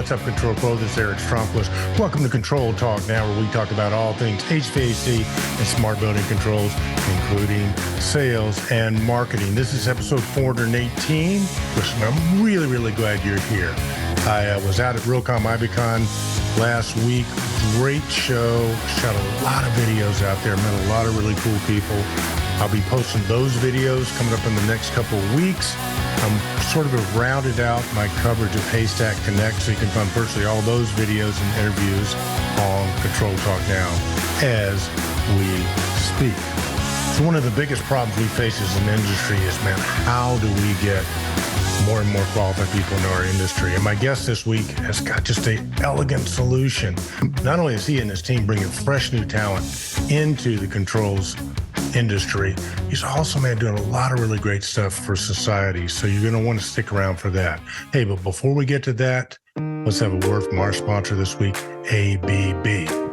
What's up, Control Pro? This is Eric Stromquist. Welcome to Control Talk Now, where we talk about all things HVAC and smart building controls, including sales and marketing. This is episode 418. Listen, I'm really glad you're here. I was out at Realcomm Ibicon last week. Great show. Shot a lot of videos out there. Met a lot of really cool people. I'll be posting those videos coming up in the next couple of weeks. I'm sort of rounded out my coverage of Haystack Connect, so you can find virtually all those videos and interviews on Control Talk Now as we speak. So one of the biggest problems we face as an industry is, man, how do we get more and more qualified people into our industry? And my guest this week has got just an elegant solution. Not only is he and his team bringing fresh new talent into the controls industry, he's also, man, doing a lot of really great stuff for society. So you're going to want to stick around for that. Hey, but before we get to that, let's have a word from our sponsor this week, ABB.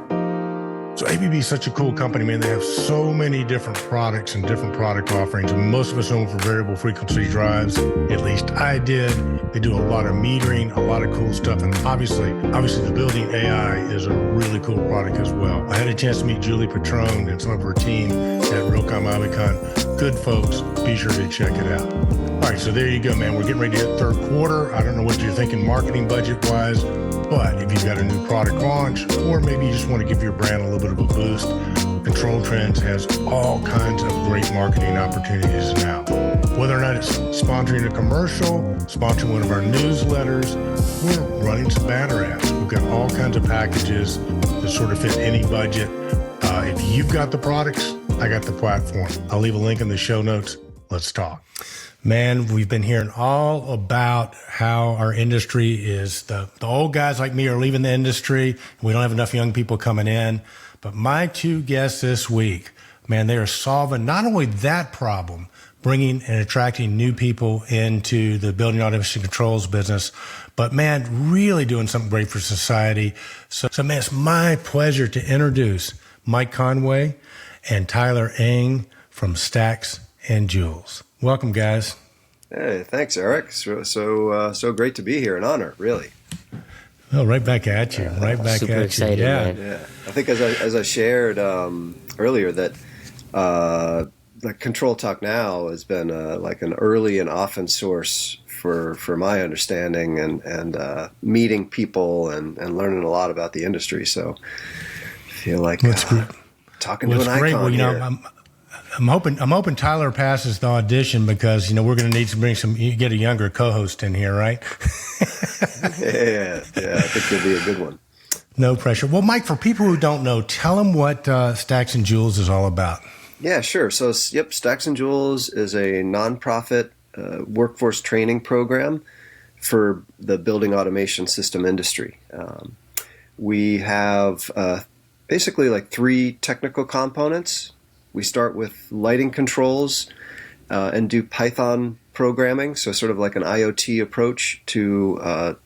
So ABB is such a cool company, man. They have so many different products and different product offerings. And most of us know them for variable frequency drives. At least I did. They do a lot of metering, a lot of cool stuff. And obviously the building AI is a really cool product as well. I had a chance to meet Julie Patrone and some of her team at Realcomm Ibicon. Good folks. Be sure to check it out. All right, so there you go, man. We're getting ready to hit third quarter. I don't know what you're thinking marketing budget-wise, but if you've got a new product launch, or maybe you just want to give your brand a little bit of a boost, Control Trends has all kinds of great marketing opportunities now. Whether or not it's sponsoring a commercial, sponsoring one of our newsletters, we're running some banner ads. We've got all kinds of packages that sort of fit any budget. If you've got the products, I got the platform. I'll leave a link in the show notes. Let's talk. Man, we've been hearing all about how our industry is, the old guys like me are leaving the industry. We don't have enough young people coming in. But my two guests this week, man, they are solving not only that problem, bringing and attracting new people into the building automation controls business, but man, really doing something great for society. So man, it's my pleasure to introduce Mike Conway and Tyler Ng from Stacks Joules. Welcome, guys. Hey, thanks, Eric. So great to be here. An honor, really. Oh, right back at you. Right back super at excited, you. Yeah. man. Yeah. I think as I shared earlier that the Control Talk Now has been like an early and often source for my understanding and meeting people and learning a lot about the industry. So I feel like talking to an icon Well, you here. know, I'm hoping Tyler passes the audition because, you know, we're going to need to bring you get a younger co-host in here, right? yeah, I think it'll be a good one. No pressure. Well, Mike, for people who don't know, tell them what Stacks Joules is all about. Yeah, sure. So, Stacks Joules is a nonprofit workforce training program for the building automation system industry. We have basically like three technical components. We start with lighting controls and do Python programming, so sort of like an IoT approach to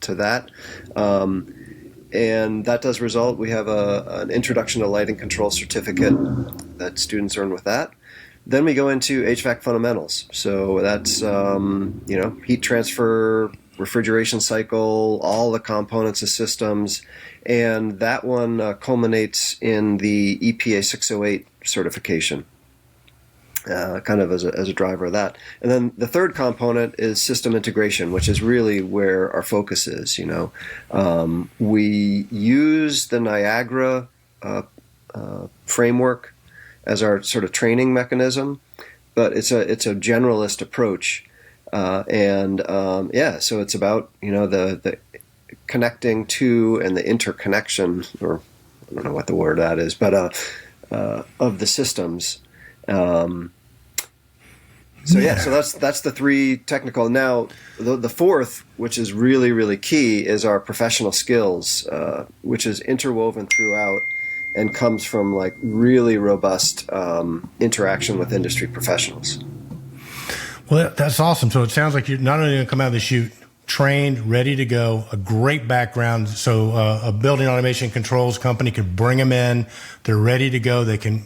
that. And that does result. We have an introduction to lighting control certificate that students earn with that. Then we go into HVAC fundamentals. So that's heat transfer, refrigeration cycle, all the components of systems, and that one culminates in the EPA 608 certification, kind of as a driver of that. And then the third component is system integration, which is really where our focus is. We use the Niagara framework as our sort of training mechanism, but it's a generalist approach. So it's about, the connecting to and the interconnection, or I don't know what the word that is, but of the systems. So that's the three technical. Now, the fourth, which is really, really key, is our professional skills, which is interwoven throughout and comes from like really robust interaction with industry professionals. Well, that's awesome. So it sounds like you're not only going to come out of the chute trained, ready to go, a great background. So a building automation controls company could bring them in. They're ready to go. They can,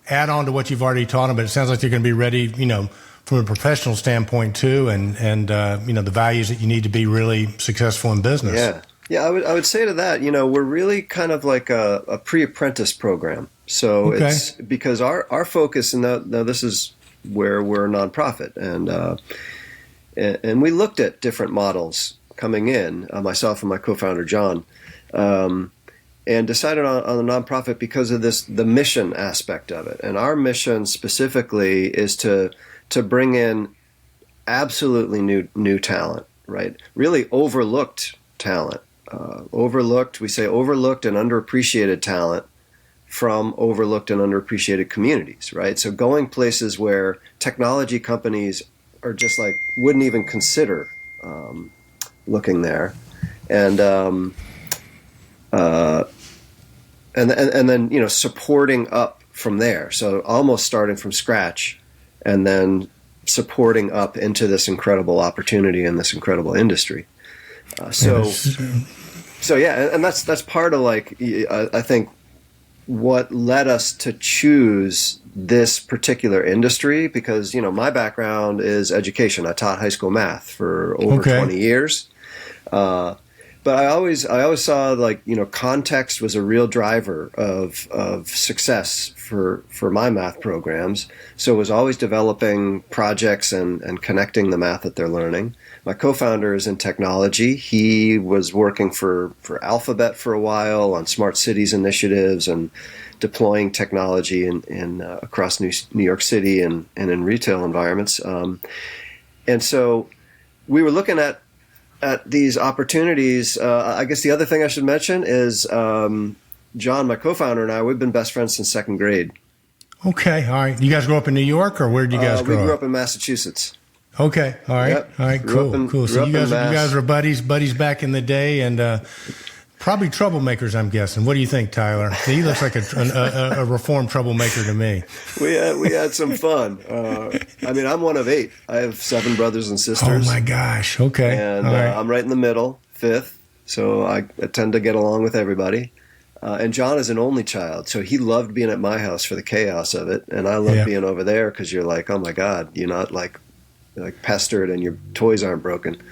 add on to what you've already taught them, but it sounds like they're going to be ready, from a professional standpoint too, and the values that you need to be really successful in business. Yeah. I would say to that, we're really kind of like a pre-apprentice program. So it's because our focus, and now this is where we're a nonprofit, and we looked at different models coming in, myself and my co-founder John, and decided on a nonprofit because of the mission aspect of it. And our mission specifically is to bring in absolutely new talent, right? Really overlooked talent. We say overlooked and underappreciated talent from overlooked and underappreciated communities, right? So going places where technology companies are just like wouldn't even consider looking there, and then supporting up from there. So almost starting from scratch, and then supporting up into this incredible opportunity in this incredible industry. So yeah, and that's part of I think what led us to choose this particular industry, because my background is education. I taught high school math for over 20 years, but I always saw context was a real driver of success for my math programs. So I was always developing projects and connecting the math that they're learning. My co-founder is in technology. He was working for Alphabet for a while on smart cities initiatives and deploying technology in across New York City and in retail environments. And so we were looking at these opportunities. I guess the other thing I should mention is John, my co-founder, and I, we've been best friends since second grade. Okay, all right. You guys grew up in New York, or where did you guys grow up? We grew up in Massachusetts. Okay, all right, Yep. all right, cool. So you guys were buddies back in the day, and probably troublemakers, I'm guessing. What do you think, Tyler? He looks like a reformed troublemaker to me. We had some fun. I'm one of 8. I have 7 brothers and sisters. Oh my gosh! Okay, and all right. I'm right in the middle, 5th. So I tend to get along with everybody. And John is an only child, so he loved being at my house for the chaos of it, and I love being over there because you're like, oh my God, you're not like pestered and your toys aren't broken.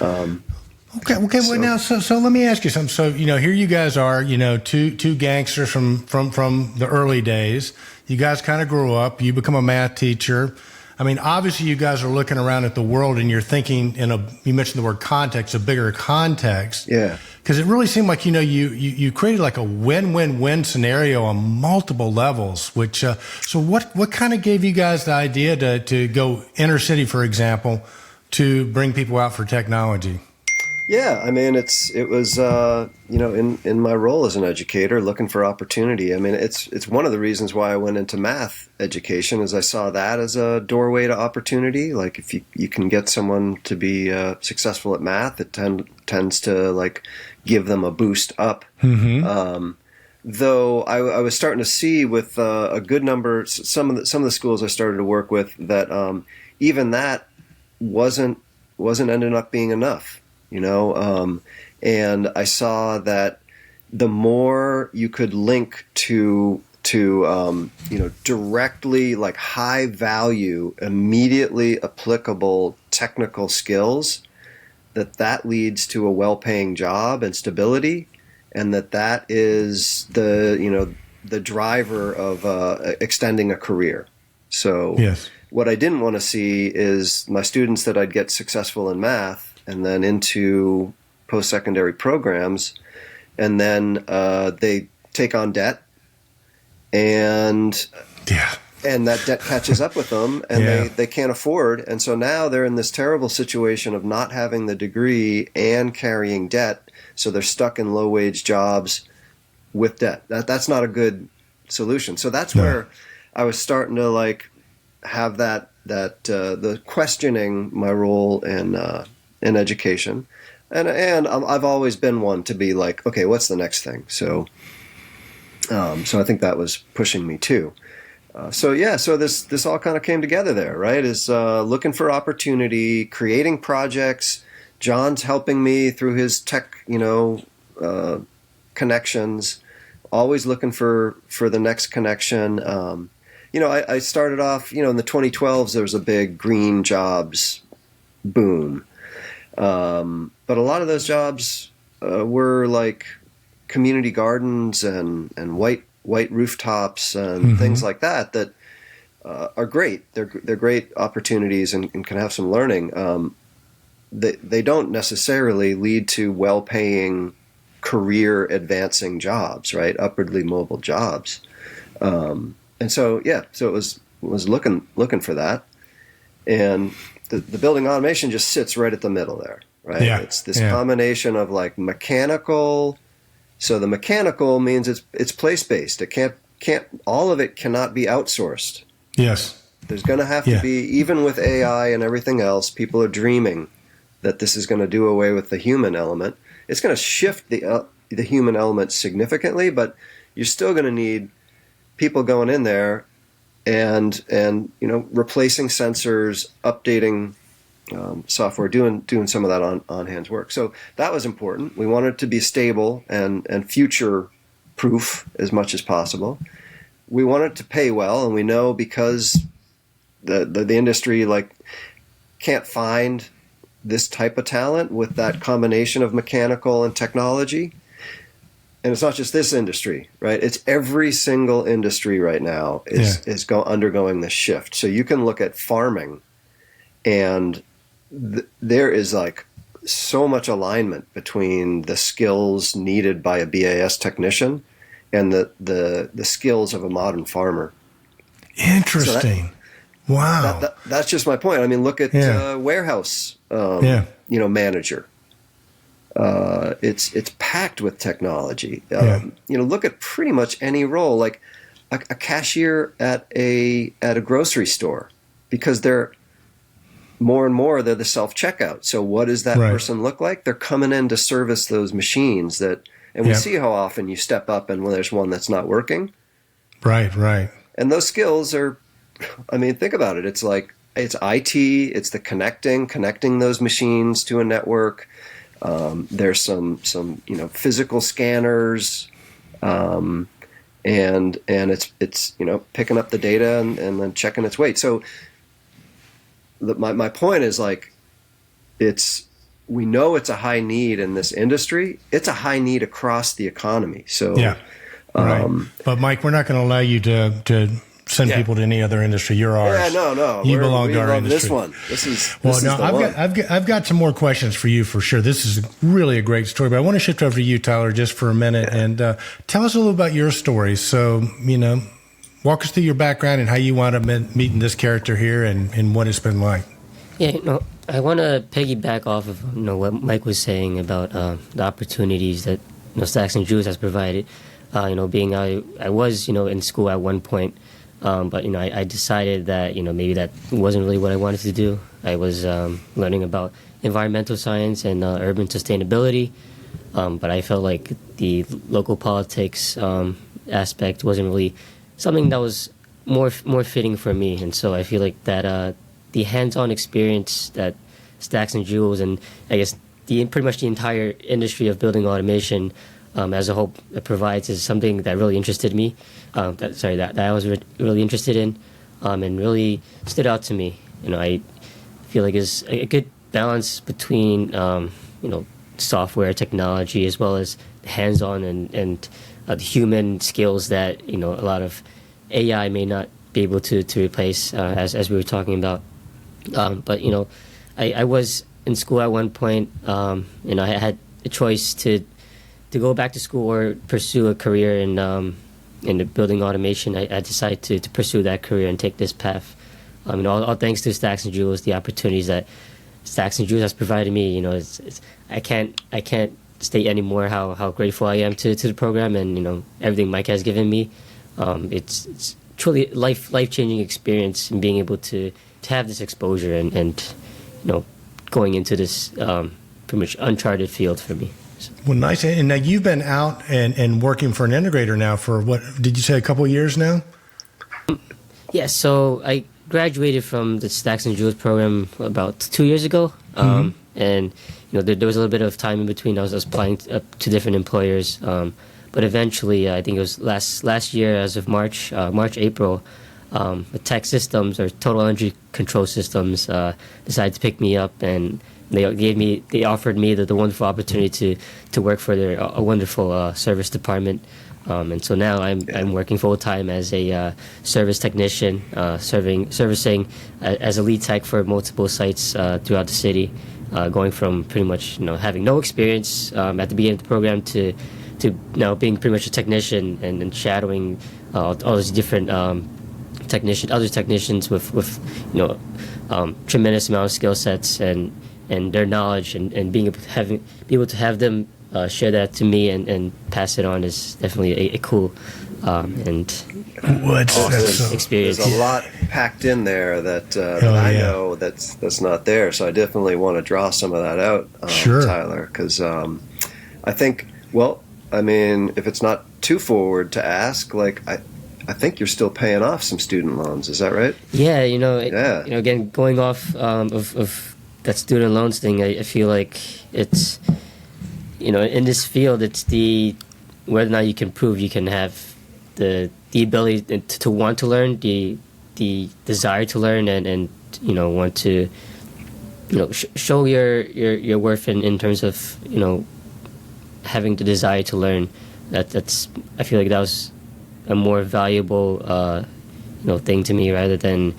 Okay. Well, now, so let me ask you something. So, here you guys are, two gangsters from the early days. You guys kind of grew up. You become a math teacher. I mean, obviously, you guys are looking around at the world and you're thinking you mentioned the word context, a bigger context. Yeah. Because it really seemed like, you created like a win-win-win scenario on multiple levels, which, so what kind of gave you guys the idea to go inner city, for example, to bring people out for technology? Yeah, it was in my role as an educator, looking for opportunity. It's one of the reasons why I went into math education, is I saw that as a doorway to opportunity. Like if you can get someone to be successful at math, it tends to give them a boost up. Mm-hmm. Though I was starting to see with a good number, some of the schools I started to work with, that even that wasn't ending up being enough. And I saw that the more you could link to directly high value, immediately applicable technical skills, that leads to a well-paying job and stability, and that is the driver of extending a career. So yes. What I didn't want to see is my students that I'd get successful in math and then into post-secondary programs, and then they take on debt, and that debt catches up with them, and they can't afford, and so now they're in this terrible situation of not having the degree and carrying debt, so they're stuck in low-wage jobs with debt. That's not a good solution. So that's where I was starting to have that the questioning my role in education, and I've always been one to be like, okay, what's the next thing? So I think that was pushing me too. So this all kind of came together there, right? Is looking for opportunity, creating projects. John's helping me through his tech, connections. Always looking for the next connection. I started off, in the 2012s, there was a big green jobs boom. But a lot of those jobs were like community gardens and white rooftops and things like that are great. They're great opportunities and can have some learning. They don't necessarily lead to well-paying, career advancing jobs, right? Upwardly mobile jobs. And so it was looking for that. And the building automation just sits right at the middle there, right? Yeah. It's this combination of like mechanical. So the mechanical means it's place-based. It can't all of it cannot be outsourced. Yes. There's going to have to be, even with AI and everything else, people are dreaming that this is going to do away with the human element. It's going to shift the human element significantly, but you're still going to need people going in there and replacing sensors, updating software, doing some of that on hands work. So that was important. We wanted it to be stable and future proof as much as possible. We wanted to pay well, and we know because the industry can't find this type of talent with that combination of mechanical and technology. And it's not just this industry, right? It's every single industry right now is undergoing this shift. So you can look at farming, and there is so much alignment between the skills needed by a BAS technician and the skills of a modern farmer. Interesting. So wow. That's just my point. I mean, look at warehouse, manager. It's packed with technology. Look at pretty much any role, like a cashier at a grocery store, because they're more and more they're the self-checkout. So what does that person look like? They're coming in to service those machines and we see how often you step up and when there's one that's not working. Right. And those skills are, think about it. It's like, it's IT, it's the connecting those machines to a network. There's some physical scanners, and it's picking up the data and then checking its weight. So my point is we know it's a high need in this industry. It's a high need across the economy. So but Mike, we're not going to allow you to send people to any other industry. You're ours. Yeah, no. You belong to our industry. This one. This is I've got some more questions for you for sure. This is really a great story, but I want to shift over to you, Tyler, just for a minute and tell us a little about your story. So, walk us through your background and how you wound up meeting this character here and what it's been like. Yeah, I want to piggyback off of what Mike was saying about the opportunities that Stacks Joules has provided. Being I was in school at one point. But I decided that maybe that wasn't really what I wanted to do. I was learning about environmental science and urban sustainability, but I felt like the local politics aspect wasn't really something that was more fitting for me. And so I feel like that the hands-on experience that Stacks and Joules and I guess pretty much the entire industry of building automation as a whole provides is something that really interested me. That I was really interested in, and really stood out to me. I feel like is a good balance between software technology as well as hands-on and the human skills that a lot of AI may not be able to replace, as we were talking about. But I was in school at one point. I had a choice to go back to school or pursue a career in the building automation. I decided to pursue that career and take this path. All thanks to Stacks and Joules, the opportunities that Stacks and Joules has provided me. I can't state anymore how grateful I am to the program and everything Mike has given me. It's truly life-changing experience in being able to have this exposure and going into this pretty much uncharted field for me. Well, nice. And now you've been out and working for an integrator now for what, did you say a couple of years now? Yeah, so I graduated from the Stacks and Joules program about 2 years ago. And, there was a little bit of time in between. I was applying to different employers. But eventually, I think it was last year as of March, April, with tech systems or total energy control systems decided to pick me up, and they offered me the wonderful opportunity to work for a wonderful service department. And so now I'm working full time as a service technician, servicing as a lead tech for multiple sites throughout the city, going from pretty much having no experience at the beginning of the program to now being pretty much a technician and shadowing all these different other technicians with tremendous amount of skill sets and their knowledge, and being able to have them share that to me and pass it on is definitely a cool and What's experience. There's a lot packed in there that I know that's not there. So I definitely want to draw some of that out, Sure. Tyler, because I think, well, I mean, if it's not too forward to ask, like I think you're still paying off some student loans. Is that right? Yeah, again, going off of that student loans thing, I feel like it's, in this field, it's whether or not you can prove you can have the ability to want to learn, the desire to learn, and want to show your worth in terms of having the desire to learn. That's I feel like that was a more valuable thing to me, rather than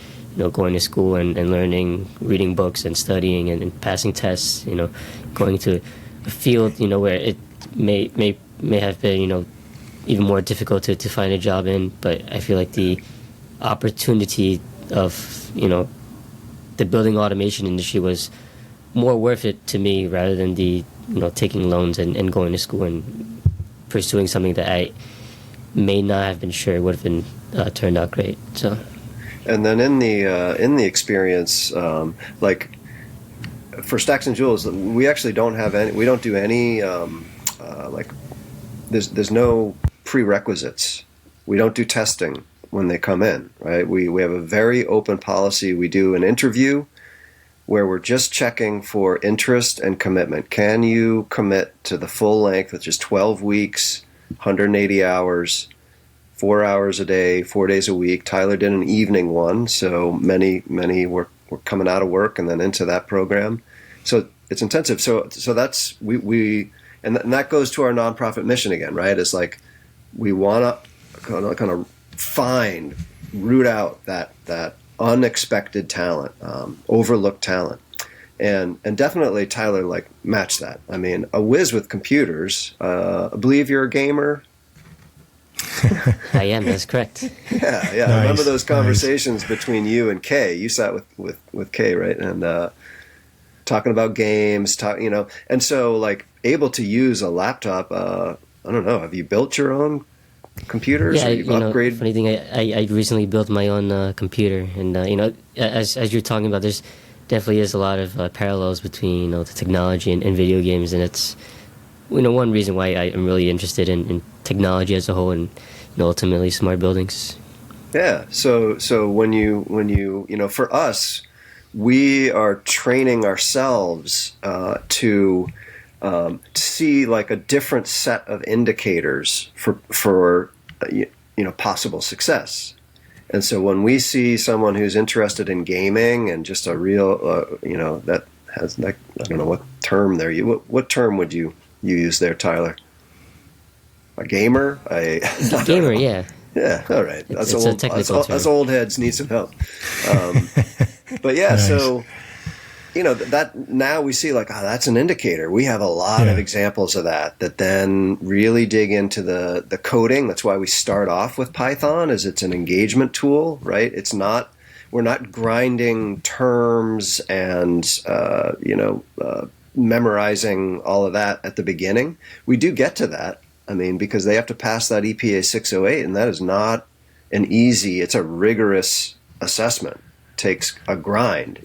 going to school and learning, reading books and studying and passing tests. Going to a field where it may have been even more difficult to find a job in. But I feel like the opportunity of the building automation industry was more worth it to me, rather than the taking loans and going to school and pursuing something that I may not have been sure would have been turned out great. So, and then in the experience, like for Stacks and Joules, we actually don't have any. We don't do any like. There's no prerequisites. We don't do testing when they come in, right? We have a very open policy. We do an interview where we're just checking for interest and commitment. Can you commit to the full length, which is 12 weeks, 180 hours, 4 hours a day, 4 days a week? Tyler did an evening one, so many were coming out of work and then into that program. So it's intensive. So that's we and that goes to our nonprofit mission again, right? It's like we want to kind of root out that unexpected talent, overlooked talent, and definitely Tyler matched that. I mean, a whiz with computers. I believe you're a gamer. I am. That's correct. Yeah. Nice, I remember those conversations between you and Kay. You sat with Kay, right? And talking about games, and so able to use a laptop. I don't know. Have you built your own computers? Yeah, or you've upgraded? funny thing, I recently built my own computer, and as you're talking about, there's definitely is a lot of parallels between the technology and video games, and it's one reason why I am really interested in technology as a whole, and ultimately smart buildings. Yeah. So when you for us, we are training ourselves to see a different set of indicators for possible success. And so when we see someone who's interested in gaming and just a real that has I don't know what term there what term would you use there, Tyler? A gamer? A gamer, yeah. Yeah, all right. It's a technical term. Us old heads need some help. But yeah, Nice. So that now we see that's an indicator. We have a lot of examples of that then really dig into the coding. That's why we start off with Python, is it's an engagement tool, right? We're not grinding terms and memorizing all of that at the beginning. We do get to that. I mean, because they have to pass that EPA 608, and that is not it's a rigorous assessment. Takes a grind,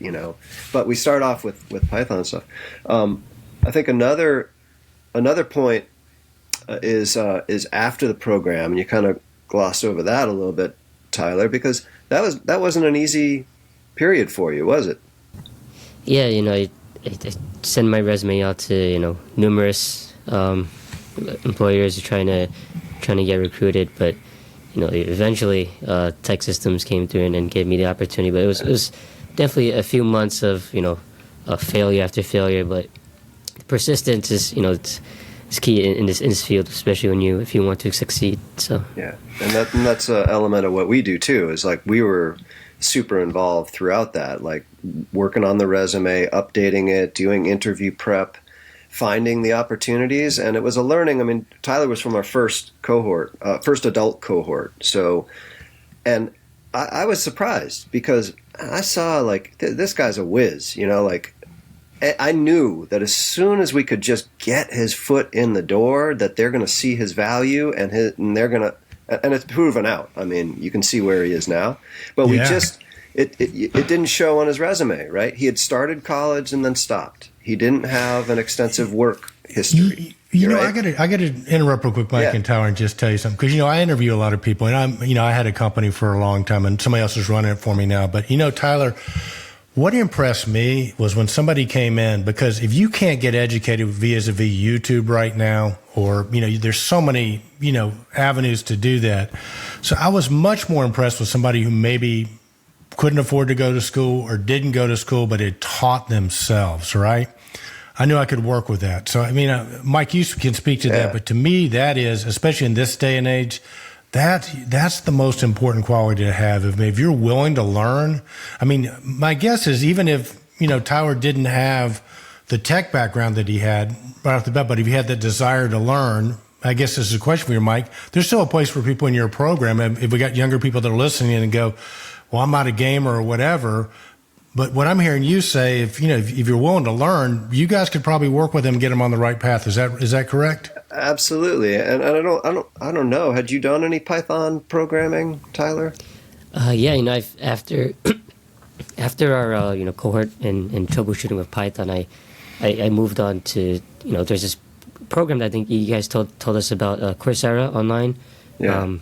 but we start off with Python stuff. I think another point is after the program, and you kind of glossed over that a little bit, Tyler, because that wasn't an easy period for you, was it? Yeah, I send my resume out to numerous employers trying to get recruited, but eventually Tech Systems came through and gave me the opportunity. But it was definitely a few months of failure after failure. But persistence is it's key in this field, especially if you want to succeed. So yeah, and that's an element of what we do too. Is like we were super involved throughout that, like working on the resume, updating it, doing interview prep, finding the opportunities, and it was a learning. I mean, Tyler was from our first adult cohort. So, and I was surprised because I saw like this guy's a whiz. Like I knew that as soon as we could just get his foot in the door, that they're going to see his value and they're going to. And it's proven out. I mean, you can see where he is now. But we it didn't show on his resume, right? He had started college and then stopped. He didn't have an extensive work history. Right? I got to interrupt real quick, Mike and Tyler, and just tell you something. Because, I interview a lot of people. And I had a company for a long time, and somebody else is running it for me now. But, Tyler, what impressed me was when somebody came in, because if you can't get educated vis-a-vis YouTube right now, or, there's so many, avenues to do that. So I was much more impressed with somebody who maybe couldn't afford to go to school or didn't go to school, but had taught themselves, right? I knew I could work with that. So, Mike, you can speak to that, but to me, that is, especially in this day and age, that's the most important quality to have. If you're willing to learn, my guess is even if, Tyler didn't have the tech background that he had right off the bat, but if he had that desire to learn, I guess this is a question for you, Mike, there's still a place for people in your program. If we got younger people that are listening and go, well, I'm not a gamer or whatever. But what I'm hearing you say, if you're willing to learn, you guys could probably work with them and get them on the right path. Is that correct? Absolutely. And I don't know. Had you done any Python programming, Tyler? Yeah. After our cohort and troubleshooting with Python, I moved on to there's this program that I think you guys told us about, Coursera online. Yeah.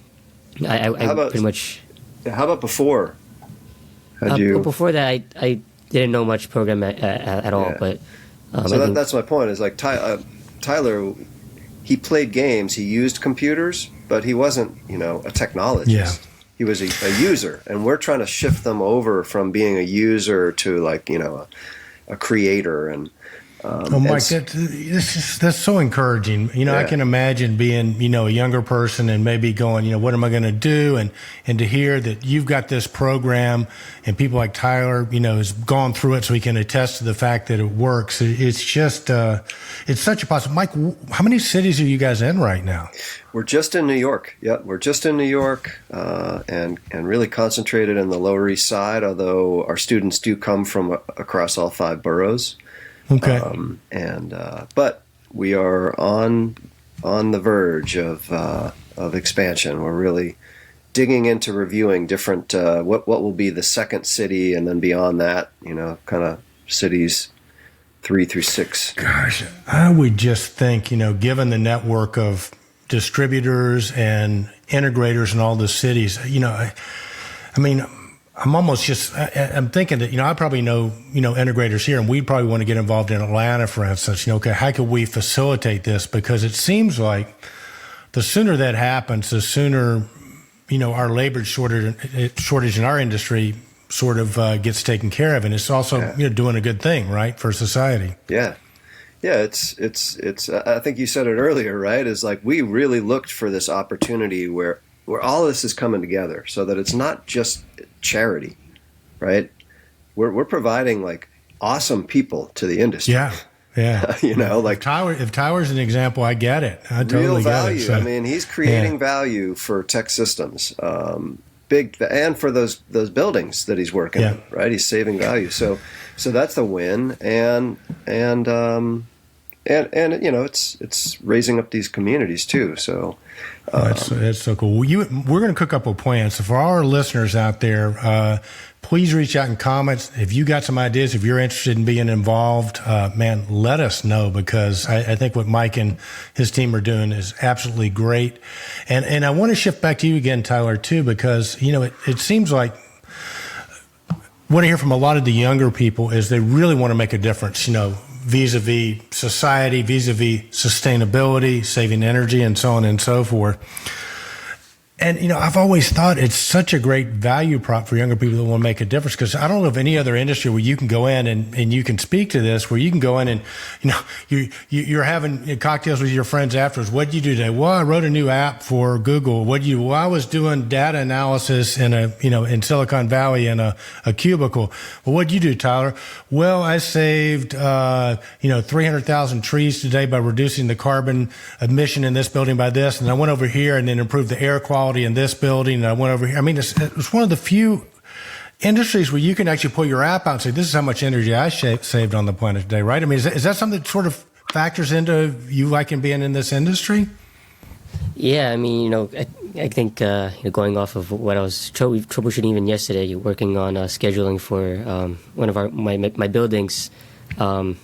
How about before? Before that, I didn't know much program at all. But so that's my point. Is like Tyler, he played games, he used computers, but he wasn't a technologist. Yeah. He was a user, and we're trying to shift them over from being a user to a creator. And Mike, that's so encouraging. I can imagine being, a younger person and maybe going, what am I going to do? And to hear that you've got this program and people like Tyler, has gone through it so he can attest to the fact that it works. It's just, it's such a positive. Mike, how many cities are you guys in right now? We're just in New York. Yep, we're just in New York, and really concentrated in the Lower East Side, although our students do come from across all 5 boroughs. Okay. But we are on the verge of expansion. We're really digging into reviewing different what will be the second city, and then beyond that, kind of cities 3 through 6. Gosh, I would just think, given the network of distributors and integrators in all the cities, I'm almost just, I'm thinking that, I probably know, integrators here, and we'd probably want to get involved in Atlanta, for instance. Okay, how could we facilitate this? Because it seems like the sooner that happens, the sooner, our labor shortage in our industry sort of gets taken care of. And it's also, doing a good thing, right, for society. Yeah. Yeah, it's. I think you said it earlier, right? Is like we really looked for this opportunity where all this is coming together, so that it's not just charity, right? We're providing like awesome people to the industry. Yeah. like if Tyler's an example, I get it. I totally real value. Get it. So, he's creating value for Tech Systems, big, and for those buildings that he's working in, right? He's saving value. So that's the win, and it's raising up these communities too. So that's so cool. We're going to cook up a plan. So for our listeners out there, please reach out in comments if you got some ideas. If you're interested in being involved, man, let us know, because I think what Mike and his team are doing is absolutely great. And I want to shift back to you again, Tyler, too, because it seems like what I hear from a lot of the younger people is they really want to make a difference, vis-a-vis society, vis-a-vis sustainability, saving energy, and so on and so forth. And, I've always thought it's such a great value prop for younger people that want to make a difference, because I don't know of any other industry where you can go in and you can speak to this, where you can go in and, you're having cocktails with your friends afterwards. What did you do today? Well, I wrote a new app for Google. What did you do? Well, I was doing data analysis in Silicon Valley in a cubicle. Well, what did you do, Tyler? Well, I saved, 300,000 trees today by reducing the carbon emission in this building by this. And I went over here and then improved the air quality in this building, and I went over here. I mean, it's one of the few industries where you can actually pull your app out and say, this is how much energy I saved on the planet today, right? I mean, is that something that sort of factors into you liking being in this industry? Yeah, I mean, I think going off of what I was troubleshooting even yesterday, working on scheduling for one of my buildings. The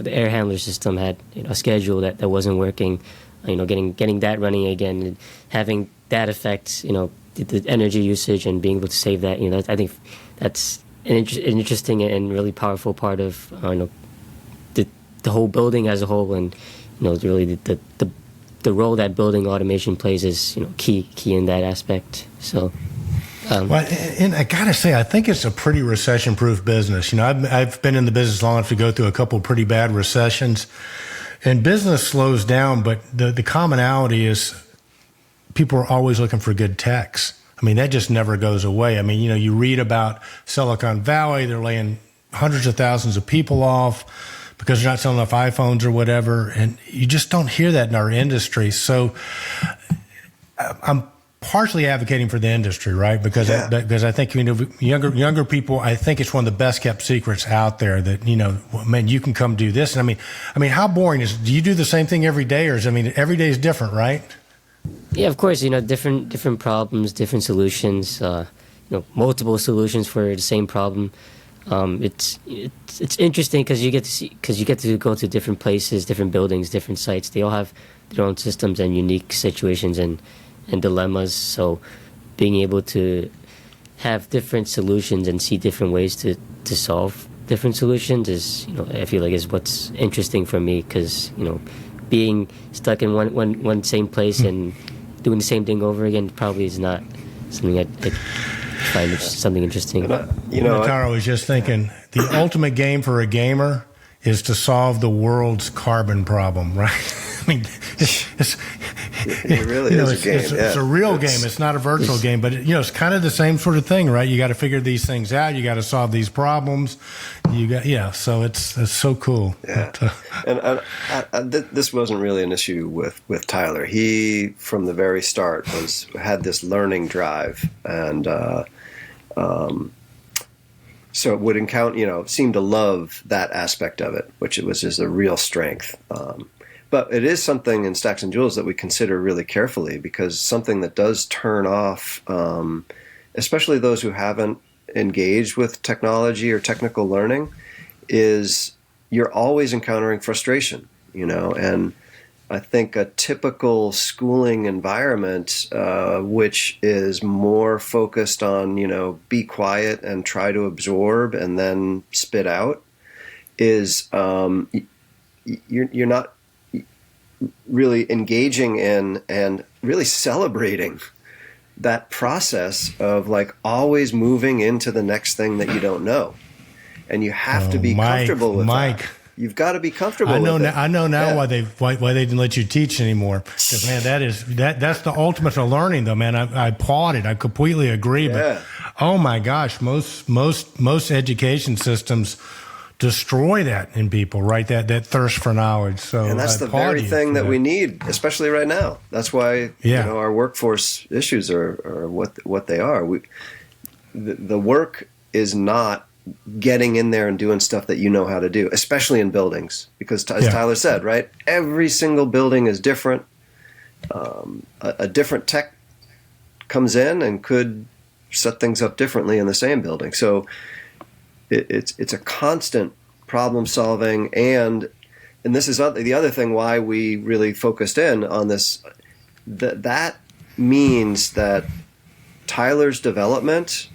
air handler system had a schedule that wasn't working. Getting that running again, and having that affect the energy usage and being able to save that. I think that's an interesting and really powerful part of the whole building as a whole, and really the role that building automation plays is key in that aspect. So. Well, and I gotta say, I think it's a pretty recession-proof business. I've been in the business long enough to go through a couple of pretty bad recessions, and business slows down. But the commonality is people are always looking for good techs. I mean, that just never goes away. I mean, you read about Silicon Valley; they're laying hundreds of thousands of people off because they're not selling enough iPhones or whatever, and you just don't hear that in our industry. So, I'm partially advocating for the industry, right? Because I think younger people, I think it's one of the best kept secrets out there that man, you can come do this. And I mean, how boring is it? Do you do the same thing every day, or every day is different, right? Yeah, of course. Different problems, different solutions. Multiple solutions for the same problem. It's interesting because you get to go to different places, different buildings, different sites. They all have their own systems and unique situations and dilemmas. So being able to have different solutions and see different ways to solve different solutions is, I feel like is what's interesting for me, because, being stuck in one same place and doing the same thing over again probably is not something I'd find something interesting. Taro was just thinking, the ultimate game for a gamer is to solve the world's carbon problem, right? I mean, it really is a game. It's a real game. It's not a virtual game, but it's kind of the same sort of thing, right? You got to figure these things out. You got to solve these problems. So it's so cool. Yeah. But, and this wasn't really an issue with Tyler. He, from the very start, had this learning drive, and so it would seemed to love that aspect of it, which it was just a real strength. But it is something in Stacks and Joules that we consider really carefully, because something that does turn off, especially those who haven't engaged with technology or technical learning, is you're always encountering frustration, and I think a typical schooling environment, which is more focused on, be quiet and try to absorb and then spit out, is you're not really engaging in and really celebrating that process of always moving into the next thing that you don't know. And you have to be comfortable with that. You've got to be comfortable with it. I know now why they didn't let you teach anymore. Because, man, that's the ultimate of learning, though, man. I applaud it. I completely agree. But oh my gosh, most education systems destroy that in people, right? That thirst for knowledge. So, and that's the very thing that we need, especially right now. That's why our workforce issues are what they are. The work is not getting in there and doing stuff that you know how to do, especially in buildings, because as Tyler said, right, every single building is different. A different tech comes in and could set things up differently in the same building. So it's a constant problem solving, and this is the other thing why we really focused in on this. That means that Tyler's development,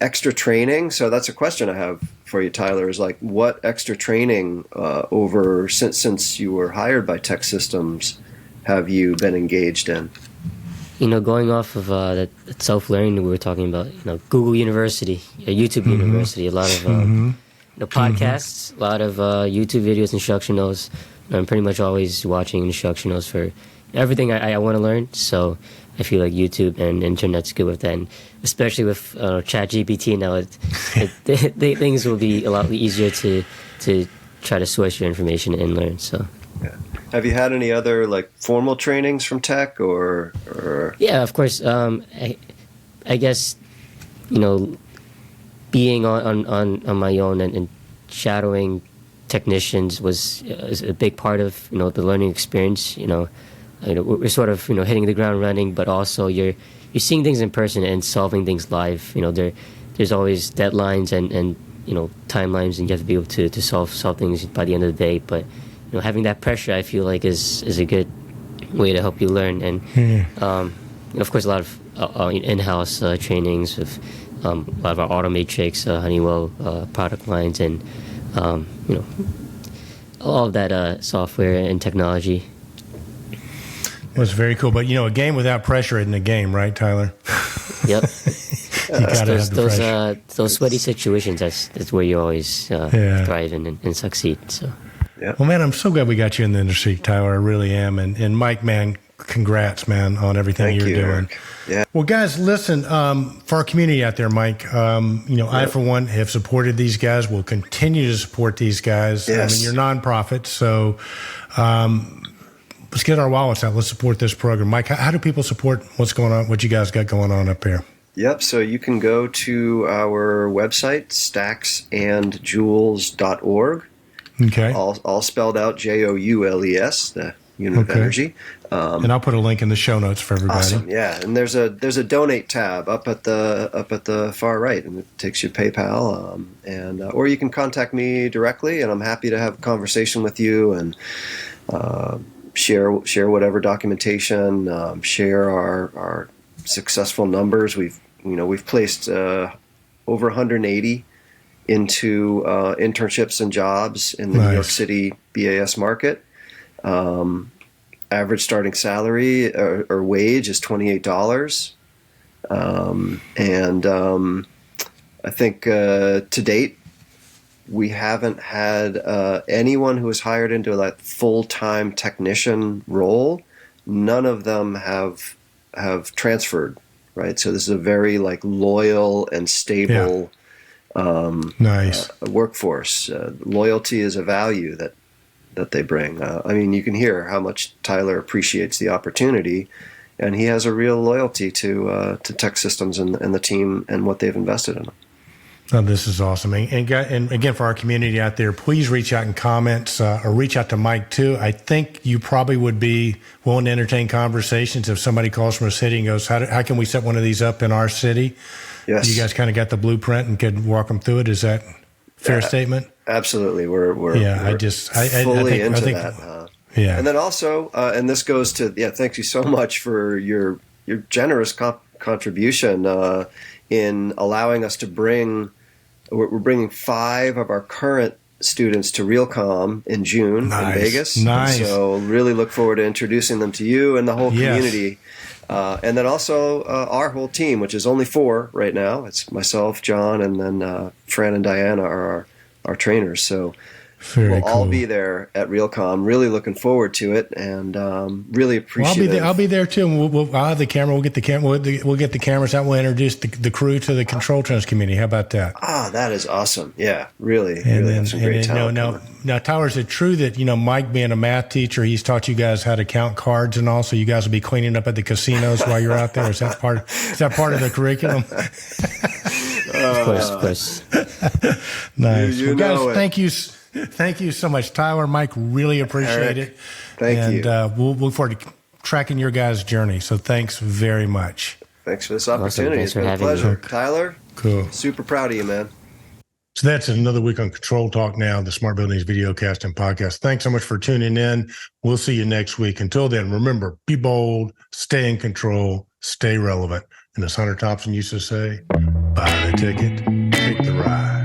extra training. So that's a question I have for you, Tyler, is what extra training since you were hired by Tech Systems have you been engaged in? Going off of that self-learning we were talking about, Google University, YouTube University, a lot of podcasts, a lot of YouTube videos, instructionals. I'm pretty much always watching instructionals for everything I want to learn. So I feel like YouTube and internet's good with that, and especially with ChatGPT now, things will be a lot easier to try to source your information and learn. So. Yeah. Have you had any other formal trainings from tech or? Yeah, of course. I guess being on my own and shadowing technicians is a big part of the learning experience. We're sort of hitting the ground running, but also you're seeing things in person and solving things live. There's always deadlines and timelines, and you have to be able to solve things by the end of the day. But having that pressure, I feel like is a good way to help you learn. And of course, a lot of in-house trainings with a lot of our Automatrix, Honeywell product lines, and all of that software and technology. Well, it's very cool. But a game without pressure isn't a game, right, Tyler? Yep. You gotta have the pressure. Those sweaty situations. That's where you always thrive and succeed. So. Yeah. Well, man, I'm so glad we got you in the industry, Tyler. I really am. And Mike, man, congrats, man, on everything you're doing. Eric. Yeah. Well, guys, listen, for our community out there, Mike, I, for one, have supported these guys. We'll continue to support these guys. Yes. I mean, you're nonprofit, so let's get our wallets out. Let's support this program. Mike, how do people support what's going on, what you guys got going on up there? Yep. So you can go to our website, stacksandjoules.org. Okay. All spelled out, Joules, the unit of energy. And I'll put a link in the show notes for everybody. Awesome. Yeah. And there's a donate tab up at the far right, and it takes you to PayPal, or you can contact me directly, and I'm happy to have a conversation with you and share whatever documentation, share our successful numbers. We've placed over 180 into internships and jobs in the New York City BAS market. Average starting salary or wage is $28. I think to date, we haven't had anyone who was hired into that full-time technician role. None of them have transferred, right? So this is a very loyal and stable workforce. Loyalty is a value that they bring. I mean, you can hear how much Tyler appreciates the opportunity, and he has a real loyalty to Tech Systems and the team and what they've invested in them. Oh, this is awesome. And again, for our community out there, please reach out in comments or reach out to Mike too. I think you probably would be willing to entertain conversations if somebody calls from a city and goes, how can we set one of these up in our city? Yes. You guys kind of got the blueprint and could walk them through it. Is that a fair statement? Absolutely. We're fully into that. Yeah. And then also, and this goes to, thank you so much for your generous contribution in allowing us to we're bringing 5 of our current students to RealComm in June in Vegas. Nice. And so really look forward to introducing them to you and the whole community. And then also our whole team, which is only 4 right now. It's myself, John, and then Fran and Diana are our trainers. So we'll all be there at RealComm. Really looking forward to it, and really appreciate it. I'll be there too. And I'll have the camera. We'll get the camera. We'll get the cameras out. We'll introduce the crew to the Control Trends community. How about that? That is awesome. Yeah, really have some great talent. Now, Tyler, is it true that Mike, being a math teacher, he's taught you guys how to count cards and all? So you guys will be cleaning up at the casinos while you're out there? Is that part of the curriculum? Of course. Nice. Well, guys, thank you. Thank you so much, Tyler, Mike. Really appreciate it. Thank you. And we'll look forward to tracking your guys' journey. So thanks very much. Thanks for this opportunity. Awesome. Thanks It's been a pleasure. me. Tyler, cool. Super proud of you, man. So that's another week on Control Talk Now, the Smart Buildings Videocast and Podcast. Thanks so much for tuning in. We'll see you next week. Until then, remember, be bold, stay in control, stay relevant. And as Hunter Thompson used to say, buy the ticket, take the ride.